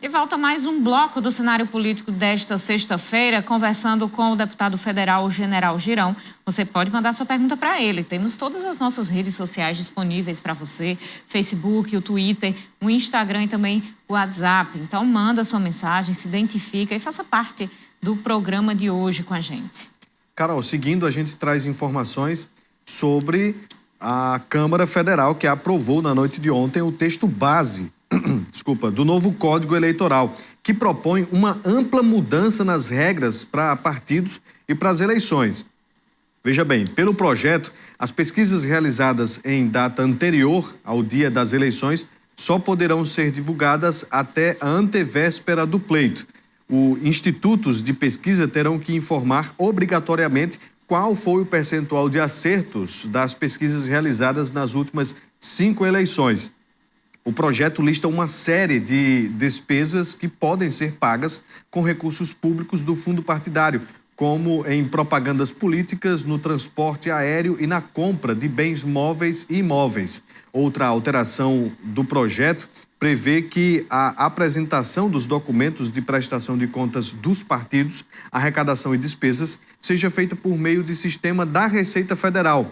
E volta mais um bloco do cenário político desta sexta-feira, conversando com o deputado federal General Girão. Você pode mandar sua pergunta para ele. Temos todas as nossas redes sociais disponíveis para você, Facebook, o Twitter, o Instagram e também o WhatsApp. Então manda sua mensagem, se identifica e faça parte do programa de hoje com a gente. Carol, seguindo, a gente traz informações sobre a Câmara Federal, que aprovou na noite de ontem o texto base do novo Código Eleitoral, que propõe uma ampla mudança nas regras para partidos e para as eleições. Veja bem, pelo projeto, as pesquisas realizadas em data anterior ao dia das eleições só poderão ser divulgadas até a antevéspera do pleito. Os institutos de pesquisa terão que informar obrigatoriamente qual foi o percentual de acertos das pesquisas realizadas nas últimas 5 eleições. O projeto lista uma série de despesas que podem ser pagas com recursos públicos do fundo partidário, como em propagandas políticas, no transporte aéreo e na compra de bens móveis e imóveis. Outra alteração do projeto prevê que a apresentação dos documentos de prestação de contas dos partidos, arrecadação e despesas, seja feita por meio de sistema da Receita Federal,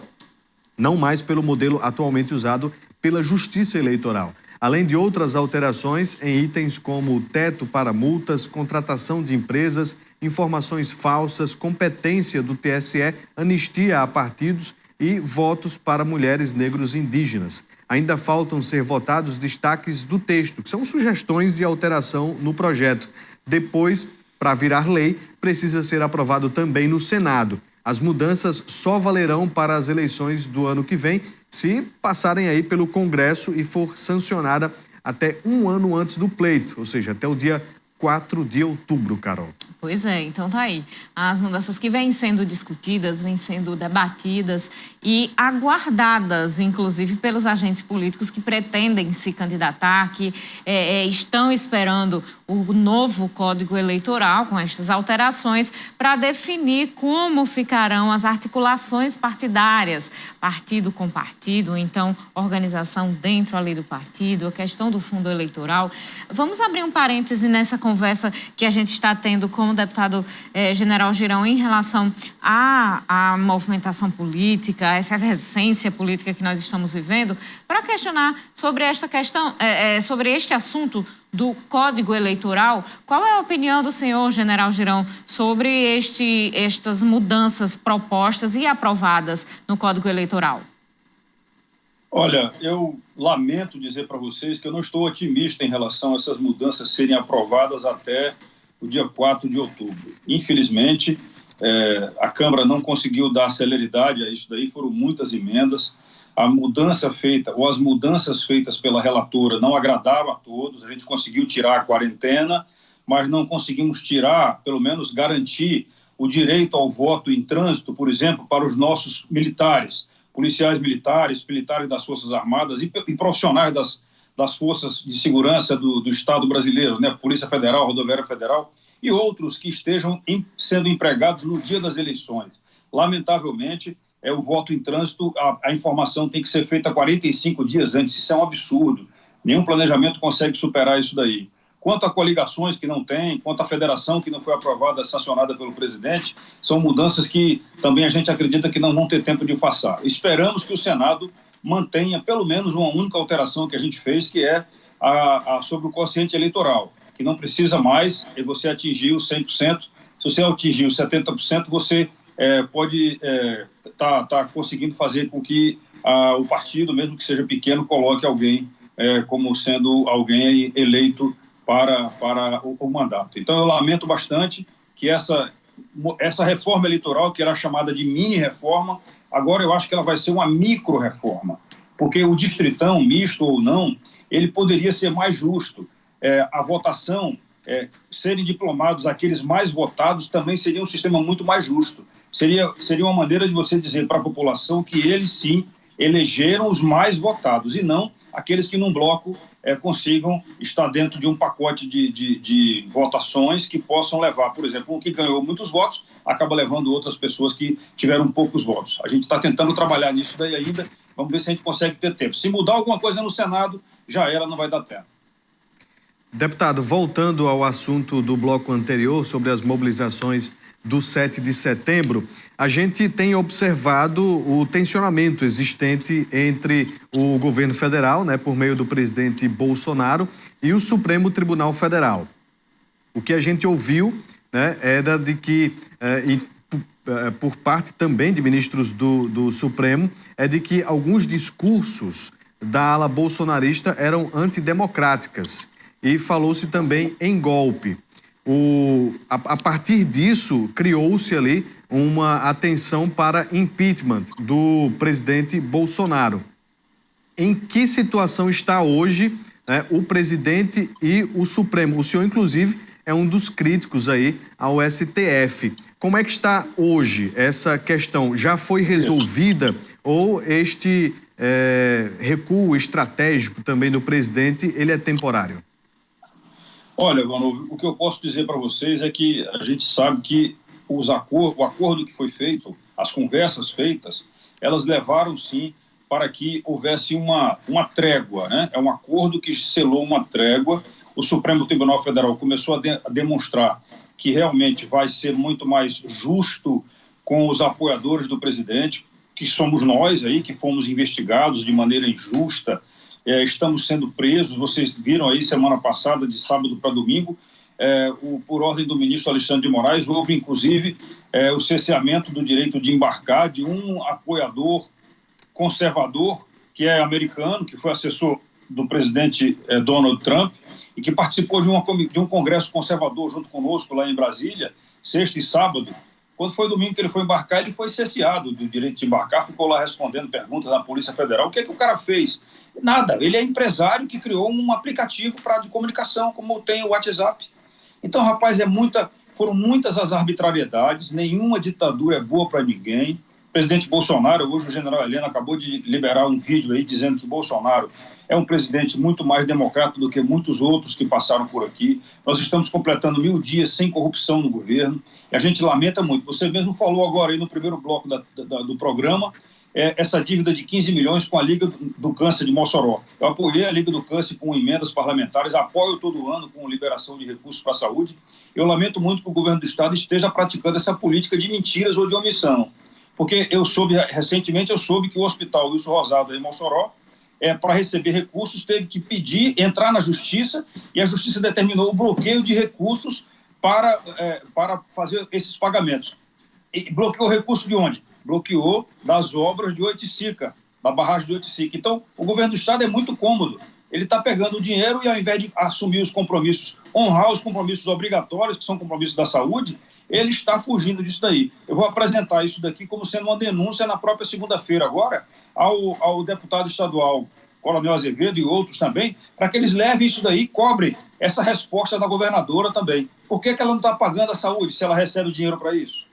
não mais pelo modelo atualmente usado pela Justiça Eleitoral. Além de outras alterações em itens como teto para multas, contratação de empresas, informações falsas, competência do TSE, anistia a partidos e votos para mulheres, negros e indígenas. Ainda faltam ser votados destaques do texto, que são sugestões de alteração no projeto. Depois, para virar lei, precisa ser aprovado também no Senado. As mudanças só valerão para as eleições do ano que vem, se passarem aí pelo Congresso e for sancionada até um ano antes do pleito, ou seja, até o dia 4 de outubro, Carol. Pois é, então tá aí. As mudanças que vêm sendo discutidas, vêm sendo debatidas e aguardadas, inclusive, pelos agentes políticos que pretendem se candidatar, que estão esperando o novo Código Eleitoral com estas alterações para definir como ficarão as articulações partidárias, partido com partido, então organização dentro ali do partido, a questão do fundo eleitoral. Vamos abrir um parêntese nessa conversa que a gente está tendo com o deputado General Girão em relação à movimentação política, à efervescência política que nós estamos vivendo, para questionar sobre esta questão, sobre este assunto do Código Eleitoral. Qual é a opinião do senhor General Girão sobre estas mudanças propostas e aprovadas no Código Eleitoral? Olha, eu lamento dizer para vocês que eu não estou otimista em relação a essas mudanças serem aprovadas até o dia 4 de outubro. Infelizmente, a Câmara não conseguiu dar celeridade a isso daí, foram muitas emendas. A mudança feita, ou as mudanças feitas pela relatora não agradaram a todos. A gente conseguiu tirar a quarentena, mas não conseguimos tirar, pelo menos garantir, o direito ao voto em trânsito, por exemplo, para os nossos militares, policiais militares, militares das Forças Armadas e profissionais das forças de segurança do Estado brasileiro, né? Polícia Federal, Rodoviária Federal e outros que estejam sendo empregados no dia das eleições. Lamentavelmente, o voto em trânsito, a informação tem que ser feita 45 dias antes. Isso é um absurdo. Nenhum planejamento consegue superar isso daí. Quanto a coligações que não tem, quanto à federação que não foi aprovada, sancionada pelo presidente, são mudanças que também a gente acredita que não vão ter tempo de passar. Esperamos que o Senado mantenha pelo menos uma única alteração que a gente fez, que é sobre o quociente eleitoral, que não precisa mais você atingir os 100%. Se você atingir os 70%, você pode tá conseguindo fazer com que o partido, mesmo que seja pequeno, coloque alguém como sendo alguém eleito para o mandato. Então, eu lamento bastante que essa reforma eleitoral, que era chamada de mini-reforma, agora eu acho que ela vai ser uma micro-reforma, porque o distritão, misto ou não, ele poderia ser mais justo. A votação, serem diplomados aqueles mais votados, também seria um sistema muito mais justo. Seria uma maneira de você dizer para a população que eles, sim, elegeram os mais votados e não aqueles que num bloco consigam estar dentro de um pacote de votações que possam levar, por exemplo, um que ganhou muitos votos acaba levando outras pessoas que tiveram poucos votos. A gente está tentando trabalhar nisso daí ainda, vamos ver se a gente consegue ter tempo. Se mudar alguma coisa no Senado, já era, não vai dar tempo. Deputado, voltando ao assunto do bloco anterior sobre as mobilizações do 7 de setembro, a gente tem observado o tensionamento existente entre o governo federal, né, por meio do presidente Bolsonaro, e o Supremo Tribunal Federal. O que a gente ouviu, né, era de que, por parte também de ministros do Supremo, é de que alguns discursos da ala bolsonarista eram antidemocráticas. E falou-se também em golpe. A partir disso, criou-se ali uma atenção para impeachment do presidente Bolsonaro. Em que situação está hoje, né, o presidente e o Supremo? O senhor, inclusive, é um dos críticos aí ao STF. Como é que está hoje essa questão? Já foi resolvida ou este recuo estratégico também do presidente, ele é temporário? Olha, Ivanov, o que eu posso dizer para vocês é que a gente sabe que o acordo que foi feito, as conversas feitas, elas levaram, sim, para que houvesse uma trégua, né? É um acordo que selou uma trégua. O Supremo Tribunal Federal começou a demonstrar que realmente vai ser muito mais justo com os apoiadores do presidente, que somos nós aí, que fomos investigados de maneira injusta. Estamos sendo presos, vocês viram aí semana passada, de sábado para domingo, por ordem do ministro Alexandre de Moraes, houve inclusive o cerceamento do direito de embarcar de um apoiador conservador, que é americano, que foi assessor do presidente Donald Trump, e que participou de um congresso conservador junto conosco lá em Brasília, sexta e sábado. Quando foi domingo que ele foi embarcar, ele foi cerceado do direito de embarcar, ficou lá respondendo perguntas da Polícia Federal. O que é que o cara fez? Nada, ele é empresário que criou um aplicativo de comunicação, como tem o WhatsApp. Então, rapaz, foram muitas as arbitrariedades, nenhuma ditadura é boa para ninguém. O presidente Bolsonaro, hoje o general Heleno acabou de liberar um vídeo aí dizendo que Bolsonaro é um presidente muito mais democrático do que muitos outros que passaram por aqui. Nós estamos completando 1000 dias sem corrupção no governo e a gente lamenta muito. Você mesmo falou agora aí no primeiro bloco do programa, essa dívida de 15 milhões com a Liga do Câncer de Mossoró. Eu apoiei a Liga do Câncer com emendas parlamentares, apoio todo ano com liberação de recursos para a saúde. Eu lamento muito que o governo do Estado esteja praticando essa política de mentiras ou de omissão. Porque recentemente eu soube que o Hospital Wilson Rosado em Mossoró, para receber recursos, teve que entrar na Justiça, e a Justiça determinou o bloqueio de recursos para fazer esses pagamentos. E bloqueou o recurso de onde? Bloqueou das obras de Oiticica, da barragem de Oiticica. Então, o governo do Estado é muito cômodo. Ele está pegando o dinheiro e, ao invés de assumir os compromissos, honrar os compromissos obrigatórios, que são compromissos da saúde, ele está fugindo disso daí. Eu vou apresentar isso daqui como sendo uma denúncia na própria segunda-feira agora ao deputado estadual Coronel Azevedo e outros também, para que eles levem isso daí e cobrem essa resposta da governadora também. Por que ela não está pagando a saúde se ela recebe o dinheiro para isso?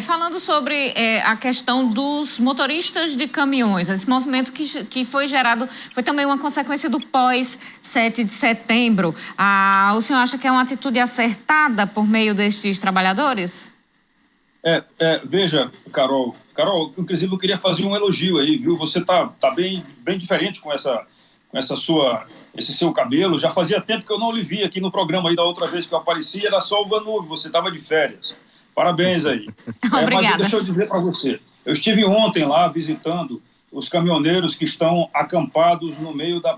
Falando sobre a questão dos motoristas de caminhões, esse movimento que foi gerado, foi também uma consequência do pós-7 de setembro. O senhor acha que é uma atitude acertada por meio destes trabalhadores? Veja, Carol, inclusive eu queria fazer um elogio aí, viu? Você tá bem diferente com esse seu cabelo. Já fazia tempo que eu não lhe vi aqui no programa aí, da outra vez que eu apareci, era só o Vanuve, você estava de férias. Parabéns aí. Obrigada. Mas deixa eu dizer para você, eu estive ontem lá visitando os caminhoneiros que estão acampados no meio da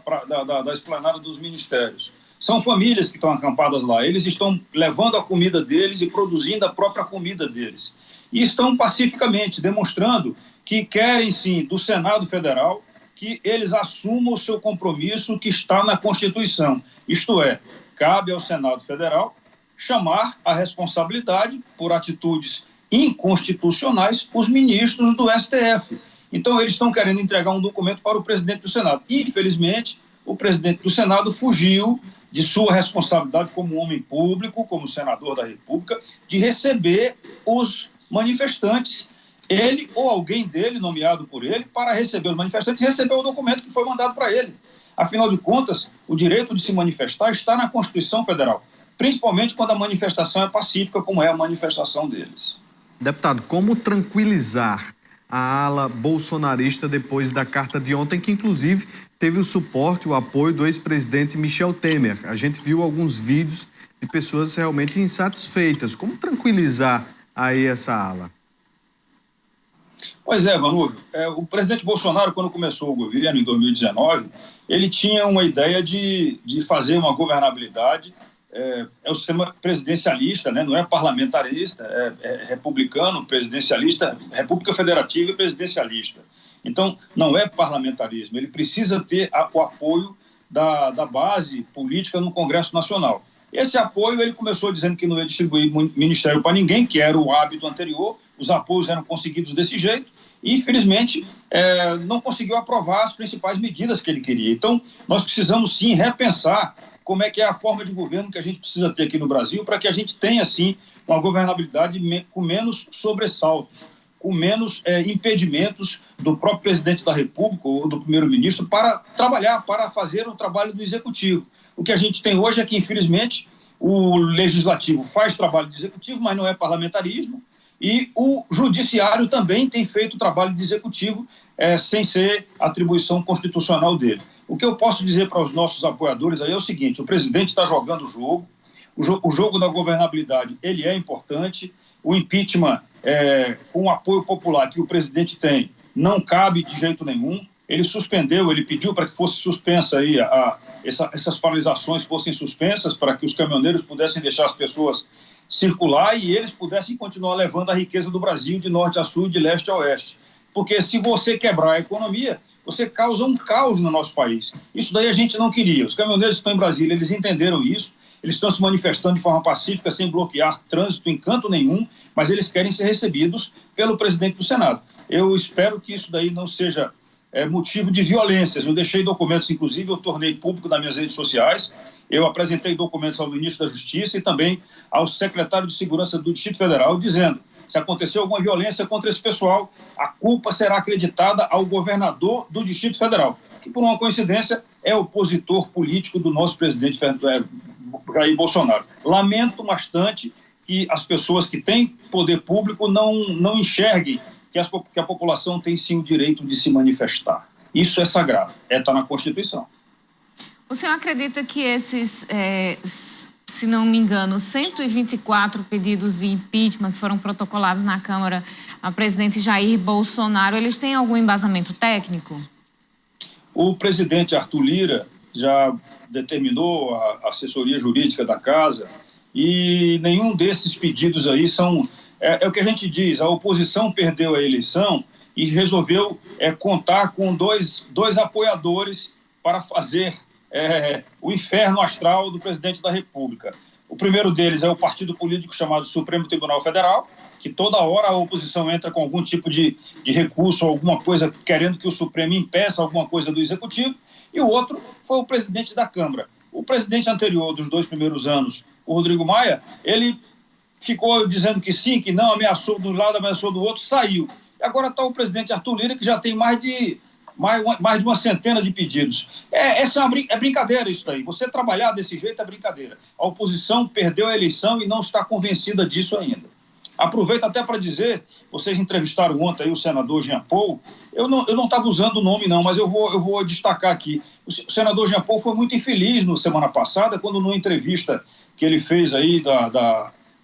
esplanada dos ministérios. São famílias que estão acampadas lá, eles estão levando a comida deles e produzindo a própria comida deles. E estão pacificamente demonstrando que querem, sim, do Senado Federal, que eles assumam o seu compromisso que está na Constituição. Isto é, cabe ao Senado Federal chamar a responsabilidade por atitudes inconstitucionais os ministros do STF. Então, eles estão querendo entregar um documento para o presidente do Senado. Infelizmente, o presidente do Senado fugiu de sua responsabilidade como homem público, como senador da República, de receber os manifestantes, ele ou alguém dele, nomeado por ele, para receber os manifestantes e receber o documento que foi mandado para ele. Afinal de contas, o direito de se manifestar está na Constituição Federal, principalmente quando a manifestação é pacífica, como é a manifestação deles. Deputado, como tranquilizar a ala bolsonarista depois da carta de ontem, que inclusive teve o suporte, o apoio do ex-presidente Michel Temer. A gente viu alguns vídeos de pessoas realmente insatisfeitas. Como tranquilizar aí essa ala? Pois é, Vanúvio. O presidente Bolsonaro, quando começou o governo, em 2019, ele tinha uma ideia de fazer uma governabilidade. É o sistema presidencialista, né? Não é parlamentarista, é republicano, presidencialista, república federativa e presidencialista. Então, não é parlamentarismo. Ele precisa ter o apoio da base política no Congresso Nacional. Esse apoio, ele começou dizendo que não ia distribuir ministério para ninguém, que era o hábito anterior, os apoios eram conseguidos desse jeito, e, infelizmente, não conseguiu aprovar as principais medidas que ele queria. Então, nós precisamos, sim, repensar como é que é a forma de governo que a gente precisa ter aqui no Brasil para que a gente tenha, sim, uma governabilidade com menos sobressaltos, com menos impedimentos do próprio presidente da República ou do primeiro-ministro para trabalhar, para fazer o trabalho do executivo. O que a gente tem hoje é que, infelizmente, o legislativo faz trabalho do executivo, mas não é parlamentarismo, e o judiciário também tem feito trabalho de executivo sem ser atribuição constitucional dele. O que eu posso dizer para os nossos apoiadores aí é o seguinte: o presidente está jogando o jogo da governabilidade, ele é importante, o impeachment, com o apoio popular que o presidente tem, não cabe de jeito nenhum. Ele suspendeu, ele pediu para que fosse suspensa aí essas paralisações fossem suspensas para que os caminhoneiros pudessem deixar as pessoas circular e eles pudessem continuar levando a riqueza do Brasil de norte a sul e de leste a oeste. Porque se você quebrar a economia, você causa um caos no nosso país. Isso daí a gente não queria. Os caminhoneiros que estão em Brasília, eles entenderam isso, eles estão se manifestando de forma pacífica, sem bloquear trânsito em canto nenhum, mas eles querem ser recebidos pelo presidente do Senado. Eu espero que isso daí não seja motivo de violências. Eu deixei documentos, inclusive, eu tornei público nas minhas redes sociais, eu apresentei documentos ao ministro da Justiça e também ao secretário de Segurança do Distrito Federal, dizendo: se acontecer alguma violência contra esse pessoal, a culpa será acreditada ao governador do Distrito Federal, que, por uma coincidência, é opositor político do nosso presidente Jair Bolsonaro. Lamento bastante que as pessoas que têm poder público não enxerguem que a população tem sim o direito de se manifestar. Isso é sagrado, está na Constituição. O senhor acredita que esses, se não me engano, 124 pedidos de impeachment que foram protocolados na Câmara a presidente Jair Bolsonaro, eles têm algum embasamento técnico? O presidente Arthur Lira já determinou a assessoria jurídica da Casa e nenhum desses pedidos aí são... É o que a gente diz, a oposição perdeu a eleição e resolveu contar com dois apoiadores para fazer o inferno astral do presidente da República. O primeiro deles é o partido político chamado Supremo Tribunal Federal, que toda hora a oposição entra com algum tipo de recurso, alguma coisa, querendo que o Supremo impeça alguma coisa do Executivo, e o outro foi o presidente da Câmara. O presidente anterior dos 2 primeiros anos, o Rodrigo Maia, ele ficou dizendo que sim, que não, ameaçou de um lado, ameaçou do outro, saiu. E agora está o presidente Arthur Lira, que já tem mais de uma centena de pedidos. Essa é brincadeira isso daí. Você trabalhar desse jeito é brincadeira. A oposição perdeu a eleição e não está convencida disso ainda. Aproveito até para dizer, vocês entrevistaram ontem aí o senador Jean Paul, eu não estava usando o nome não, mas eu vou destacar aqui. O senador Jean Paul foi muito infeliz na semana passada, quando numa entrevista que ele fez aí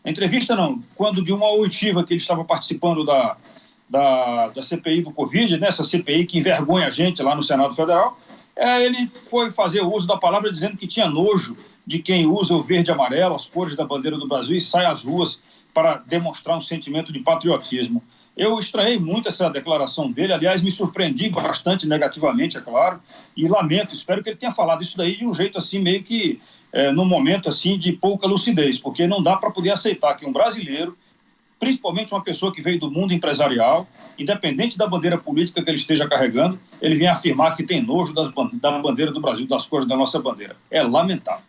entrevista não, quando de uma oitiva que ele estava participando da CPI do Covid, né, essa CPI que envergonha a gente lá no Senado Federal, ele foi fazer uso da palavra dizendo que tinha nojo de quem usa o verde e amarelo, as cores da bandeira do Brasil, e sai às ruas para demonstrar um sentimento de patriotismo. Eu estranhei muito essa declaração dele, aliás, me surpreendi bastante negativamente, é claro, e lamento, espero que ele tenha falado isso daí de um jeito assim, meio que num momento assim de pouca lucidez, porque não dá para poder aceitar que um brasileiro, principalmente uma pessoa que veio do mundo empresarial, independente da bandeira política que ele esteja carregando, ele venha afirmar que tem nojo da bandeira do Brasil, das cores da nossa bandeira. É lamentável.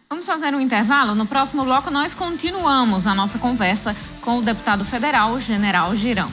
Vamos fazer um intervalo? No próximo bloco nós continuamos a nossa conversa com o deputado federal, General Girão.